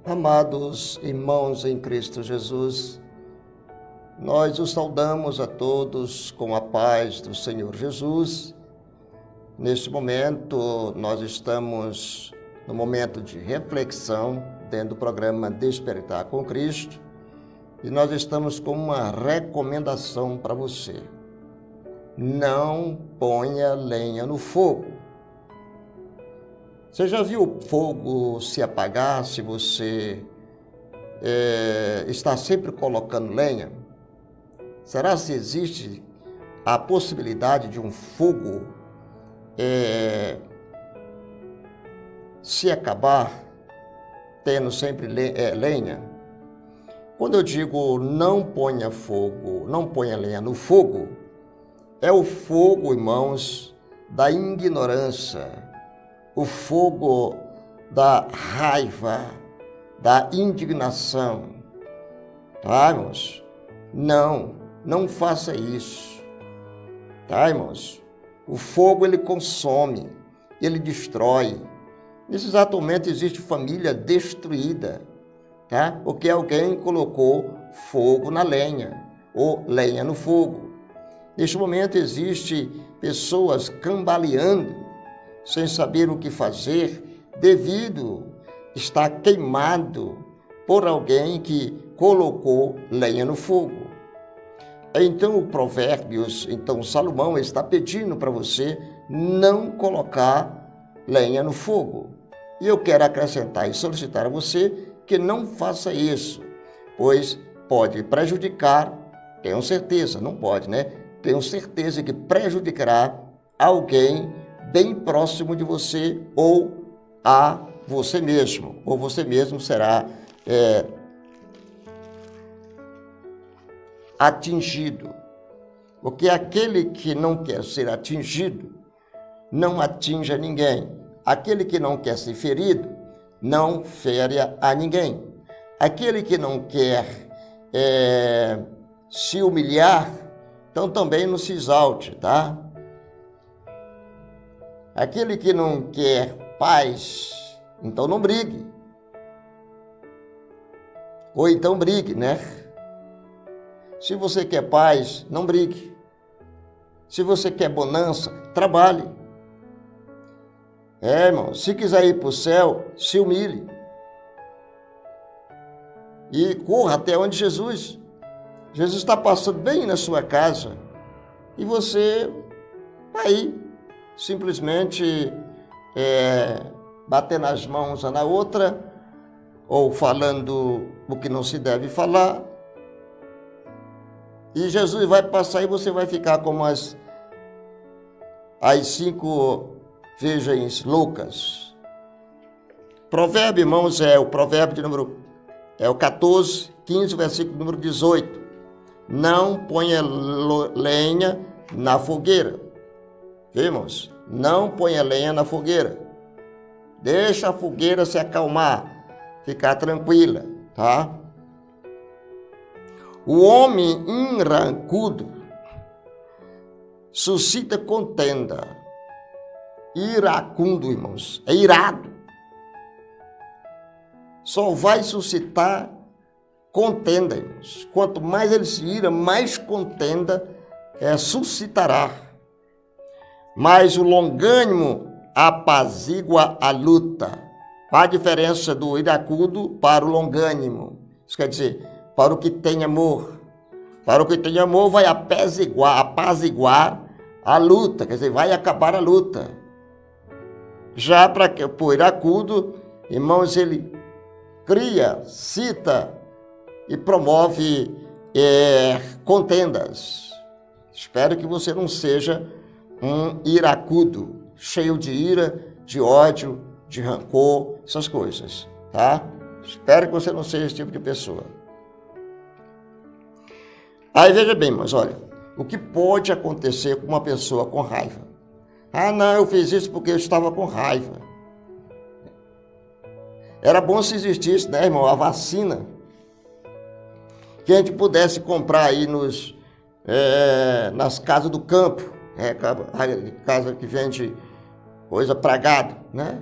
Amados irmãos em Cristo Jesus, nós os saudamos a todos com a paz do Senhor Jesus. Neste momento, nós estamos no momento de reflexão dentro do programa Despertar com Cristo e nós estamos com uma recomendação para você. Não ponha lenha no fogo. Você já viu o fogo se apagar se você está sempre colocando lenha? Será se existe a possibilidade de um fogo se acabar tendo sempre lenha? Quando eu digo não ponha lenha no fogo, é o fogo, irmãos, da ignorância, o fogo da raiva, da indignação. Tá, irmãos? Não faça isso. Tá, irmãos? O fogo, ele consome, ele destrói. Nesse exato momento existe família destruída, tá? Porque alguém colocou fogo na lenha, ou lenha no fogo. Neste momento existe pessoas cambaleando, sem saber o que fazer, devido estar queimado por alguém que colocou lenha no fogo. Então o Provérbios, Salomão está pedindo para você não colocar lenha no fogo. E eu quero acrescentar e solicitar a você que não faça isso, pois pode prejudicar, tenho certeza, não pode, né? Tenho certeza que prejudicará alguém bem próximo de você ou a você mesmo, ou você mesmo será atingido. Porque aquele que não quer ser atingido, não atinge a ninguém. Aquele que não quer ser ferido, não fere a ninguém. Aquele que não quer se humilhar, então também não se exalte, tá? Aquele que não quer paz, então não brigue. Ou então brigue, né? Se você quer paz, não brigue. Se você quer bonança, trabalhe. Irmão, se quiser ir para o céu, se humilhe. E corra até onde Jesus está passando bem na sua casa. E você aí simplesmente batendo as mãos uma na outra, ou falando o que não se deve falar. E Jesus vai passar e você vai ficar como as 5 virgens loucas. Provérbio, irmãos, é o provérbio o 14, 15, versículo número 18. Não ponha lenha na fogueira. Irmãos, não ponha lenha na fogueira. Deixa a fogueira se acalmar, ficar tranquila, tá? O homem enrancudo suscita contenda. Iracundo, irmãos, é irado. Só vai suscitar contenda, irmãos. Quanto mais ele se ira, mais contenda suscitará. Mas o longânimo apazigua a luta. Qual a diferença do iracundo para o longânimo? Isso quer dizer, para o que tem amor. Para o que tem amor vai apaziguar a luta, quer dizer, vai acabar a luta. Já para o iracundo, irmãos, ele cria, cita e promove contendas. Espero que você não seja um iracudo, cheio de ira, de ódio, de rancor, essas coisas, tá? Espero que você não seja esse tipo de pessoa. Aí veja bem, mas olha, o que pode acontecer com uma pessoa com raiva? Ah, não, eu fiz isso porque eu estava com raiva. Era bom se existisse, né, irmão, a vacina, que a gente pudesse comprar aí nas casas do campo, casa que vende coisa pra gado, né?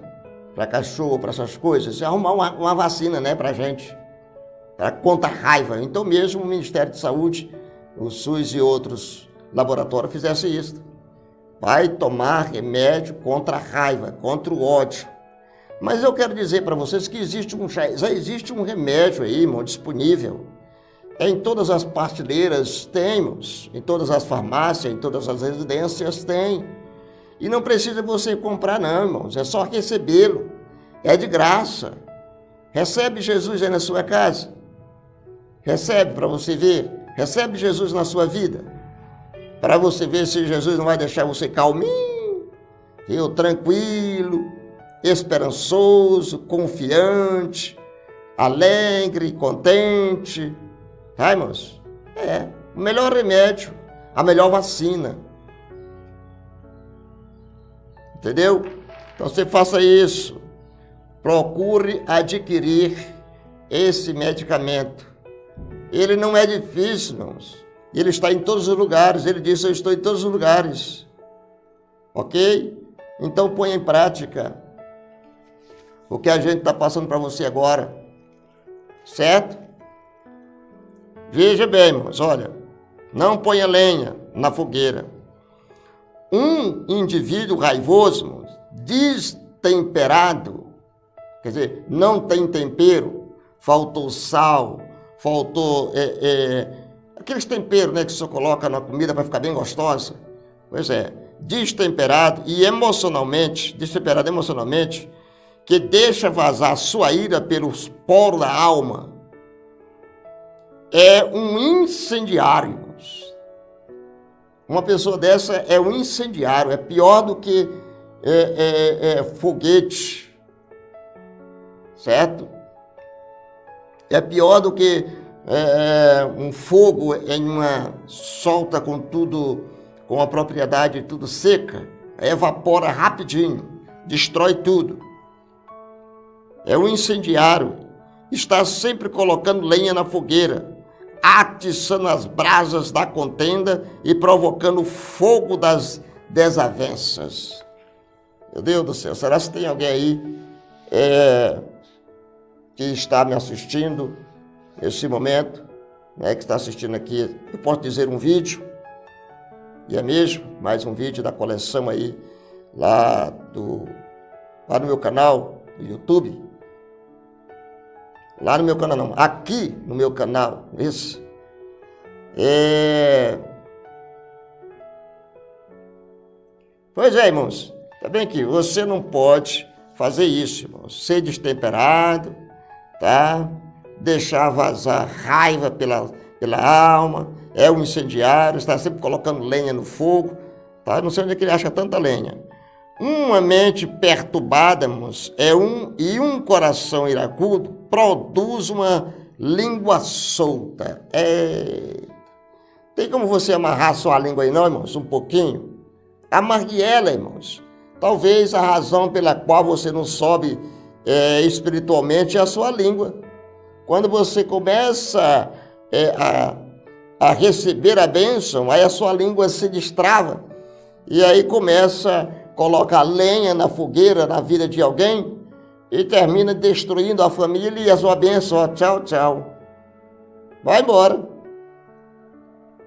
para cachorro, para essas coisas, e arrumar uma vacina, né, para gente, contra a raiva. Então mesmo o Ministério de Saúde, o SUS e outros laboratórios fizessem isso. Vai tomar remédio contra a raiva, contra o ódio. Mas eu quero dizer para vocês que já existe um remédio aí, irmão, disponível. Em todas as prateleiras temos, em todas as farmácias, em todas as residências tem. E não precisa você comprar não, irmãos, é só recebê-lo. É de graça. Recebe Jesus aí na sua casa. Recebe para você ver. Recebe Jesus na sua vida. Para você ver se Jesus não vai deixar você calminho, tranquilo, esperançoso, confiante, alegre, contente. Tá, irmãos? O melhor remédio, a melhor vacina. Entendeu? Então você faça isso. Procure adquirir esse medicamento. Ele não é difícil, irmãos. Ele está em todos os lugares. Ele disse, eu estou em todos os lugares. Ok? Então ponha em prática o que a gente está passando para você agora. Certo? Veja bem, irmãos, olha, não ponha lenha na fogueira. Um indivíduo raivoso, irmãos, destemperado, quer dizer, não tem tempero, faltou sal, faltou aqueles temperos, né, que você coloca na comida para ficar bem gostosa. Pois é, destemperado destemperado emocionalmente, que deixa vazar sua ira pelos poros da alma, é um incendiário, irmãos. Uma pessoa dessa é um incendiário, é pior do que foguete, certo? É pior do que um fogo solta com tudo, com a propriedade tudo seca, evapora rapidinho, destrói tudo. É um incendiário, está sempre colocando lenha na fogueira, atiçando as brasas da contenda e provocando o fogo das desavenças. Meu Deus do céu, será que tem alguém aí que está me assistindo nesse momento, né, que está assistindo aqui? Eu posso dizer um vídeo, e é mesmo, mais um vídeo da coleção aí, lá no meu canal do YouTube. Lá no meu canal não, aqui no meu canal, isso. Pois é, irmãos, tá bem que você não pode fazer isso, irmãos. Ser destemperado, tá? Deixar vazar raiva pela alma, é um incendiário, está sempre colocando lenha no fogo, tá? Não sei onde é que ele acha tanta lenha. Uma mente perturbada, irmãos, e um coração iracudo produz uma língua solta. Tem como você amarrar sua língua aí não, irmãos? Um pouquinho? Amarre ela, irmãos. Talvez a razão pela qual você não sobe espiritualmente é a sua língua. Quando você começa a receber a bênção, aí a sua língua se destrava. E aí começa coloca lenha na fogueira na vida de alguém e termina destruindo a família e a sua bênção. Ó, tchau, tchau. Vai embora.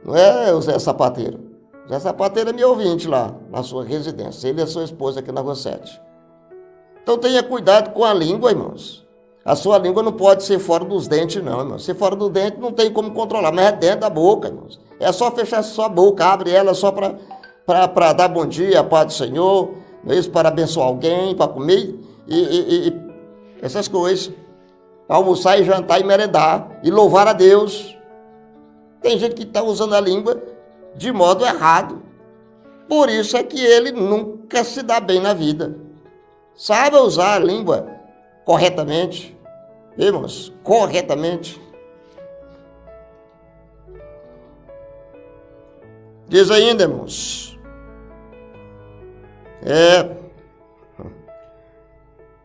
Não é o Zé Sapateiro? O Zé Sapateiro é meu ouvinte lá, na sua residência. Ele e a sua esposa aqui na Rua 7. Então tenha cuidado com a língua, irmãos. A sua língua não pode ser fora dos dentes, não, irmãos. Se fora do dente, não tem como controlar, mas é dentro da boca, irmãos. É só fechar sua boca, abre ela só para dar bom dia, paz do Senhor, não é isso? Para abençoar alguém, para comer e essas coisas. Para almoçar e jantar e merendar e louvar a Deus. Tem gente que está usando a língua de modo errado. Por isso é que ele nunca se dá bem na vida. Saiba usar a língua corretamente. Irmãos, corretamente. Diz ainda, irmãos.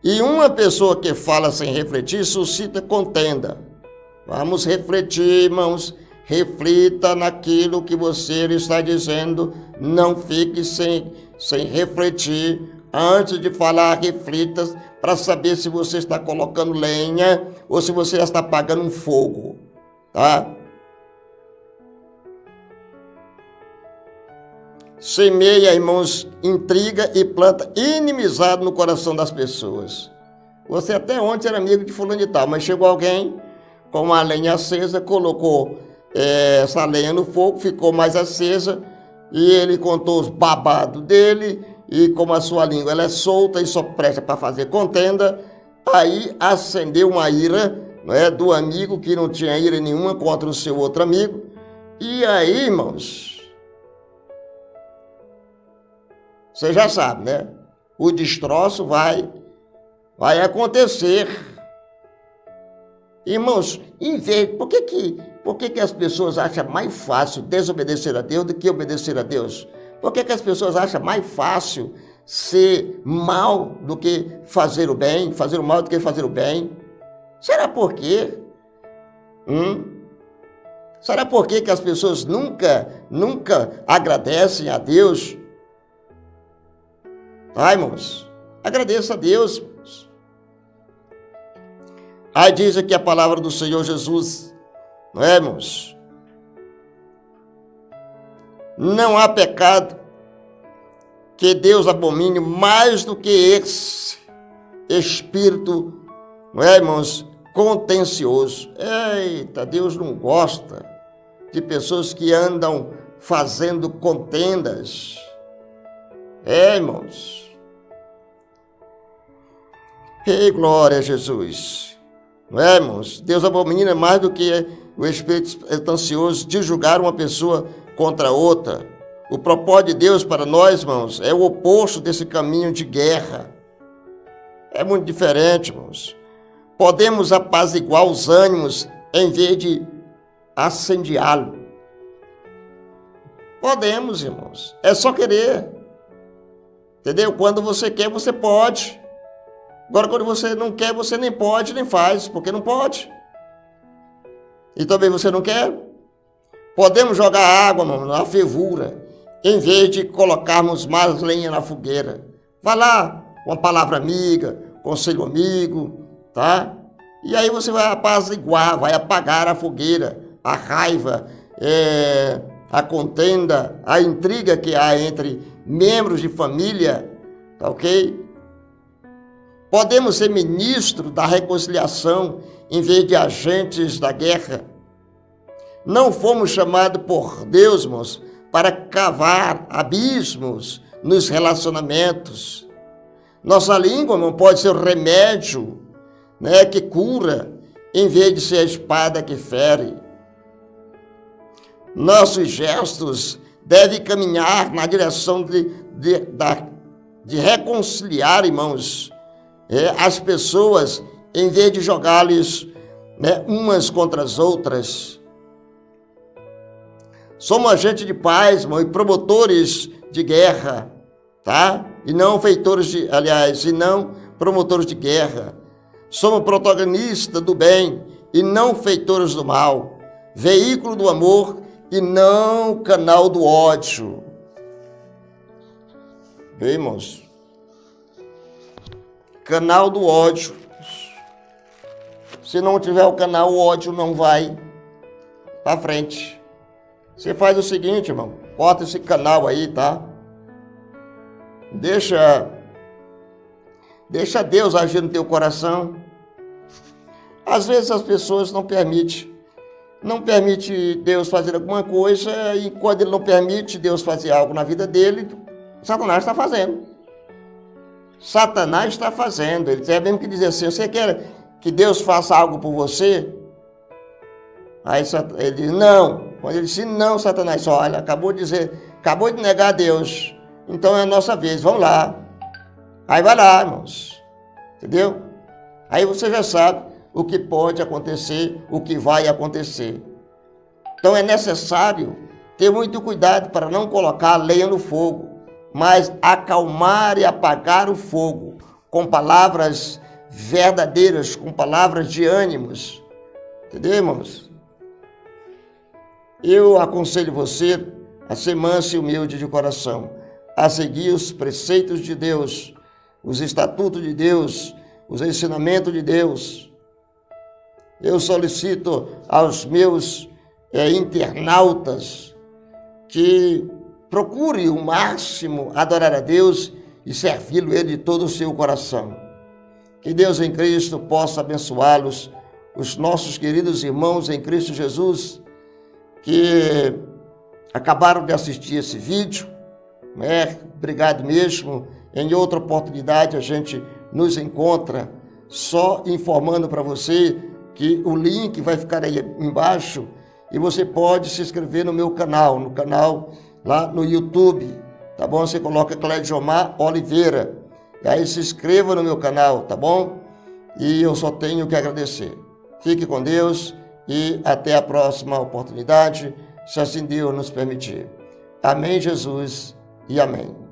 E uma pessoa que fala sem refletir suscita contenda. Vamos refletir, irmãos. Reflita naquilo que você está dizendo. Não fique sem refletir Antes de falar, reflita para saber se você está colocando lenha ou se você já está apagando um fogo, tá? Semeia, irmãos, intriga e planta inimizade no coração das pessoas. Você até ontem era amigo de fulano de tal, mas chegou alguém com uma lenha acesa, colocou essa lenha no fogo, ficou mais acesa, e ele contou os babados dele, e como a sua língua ela é solta e só presta para fazer contenda, aí acendeu uma ira, não é, do amigo que não tinha ira nenhuma contra o seu outro amigo. E aí, irmãos, você já sabe, né? O destroço vai acontecer. Irmãos, por que as pessoas acham mais fácil desobedecer a Deus do que obedecer a Deus? Por que as pessoas acham mais fácil ser mal do que fazer o bem, fazer o mal do que fazer o bem? Será por quê? Será por quê que as pessoas nunca agradecem a Deus? Irmãos, agradeça a Deus. Aí diz aqui a palavra do Senhor Jesus, não é, irmãos? Não há pecado que Deus abomine mais do que esse espírito, não é, irmãos, contencioso. Eita, Deus não gosta de pessoas que andam fazendo contendas. Irmãos. Ei, glória a Jesus. Não é, irmãos? Deus abomina mais do que o espírito ansioso de julgar uma pessoa contra outra. O propósito de Deus para nós, irmãos, é o oposto desse caminho de guerra. É muito diferente, irmãos. Podemos apaziguar os ânimos em vez de acendiá-lo. Podemos, irmãos. É só querer. Entendeu? Quando você quer, você pode. Agora, quando você não quer, você nem pode, nem faz, porque não pode. E também você não quer. Podemos jogar água, irmão, na fervura, em vez de colocarmos mais lenha na fogueira. Vá lá, uma palavra amiga, conselho amigo, tá? E aí você vai apaziguar, vai apagar a fogueira, a raiva, a contenda, a intriga que há entre membros de família, tá ok? Podemos ser ministros da reconciliação em vez de agentes da guerra. Não fomos chamados por Deus, irmãos, para cavar abismos nos relacionamentos. Nossa língua, irmão, pode ser o remédio, né, que cura, em vez de ser a espada que fere. Nossos gestos devem caminhar na direção de reconciliar, irmãos, as pessoas, em vez de jogá-las, né, umas contra as outras. Somos agentes de paz, irmão, e promotores de guerra, tá? E não promotores de guerra. Somos protagonistas do bem e não feitores do mal. Veículo do amor e não canal do ódio. Bem, irmãos? Canal do ódio. Se não tiver o canal, o ódio não vai para frente. Você faz o seguinte, irmão, corta esse canal aí, tá? Deixa Deus agir no teu coração. Às vezes as pessoas não permitem Deus fazer alguma coisa, e quando Ele não permite Deus fazer algo na vida dele, Satanás está fazendo. Satanás está fazendo. Ele tem mesmo que dizer assim: você quer que Deus faça algo por você? Aí ele diz não. Quando ele disse não, Satanás, olha, acabou de negar a Deus. Então é a nossa vez, vamos lá. Aí vai lá, irmãos. Entendeu? Aí você já sabe o que pode acontecer, o que vai acontecer. Então é necessário ter muito cuidado para não colocar lenha no fogo, mas acalmar e apagar o fogo com palavras verdadeiras, com palavras de ânimos. Entendeu, irmãos? Eu aconselho você a ser manso e humilde de coração, a seguir os preceitos de Deus, os estatutos de Deus, os ensinamentos de Deus. Eu solicito aos meus internautas que procure o máximo adorar a Deus e servi-lo Ele de todo o seu coração. Que Deus em Cristo possa abençoá-los, os nossos queridos irmãos em Cristo Jesus, que acabaram de assistir esse vídeo. Obrigado mesmo. Em outra oportunidade a gente nos encontra, só informando para você que o link vai ficar aí embaixo e você pode se inscrever no meu canal, lá no YouTube, tá bom? Você coloca Cleidiomar Oliveira, e aí se inscreva no meu canal, tá bom? E eu só tenho que agradecer. Fique com Deus e até a próxima oportunidade, se assim Deus nos permitir. Amém, Jesus, e amém.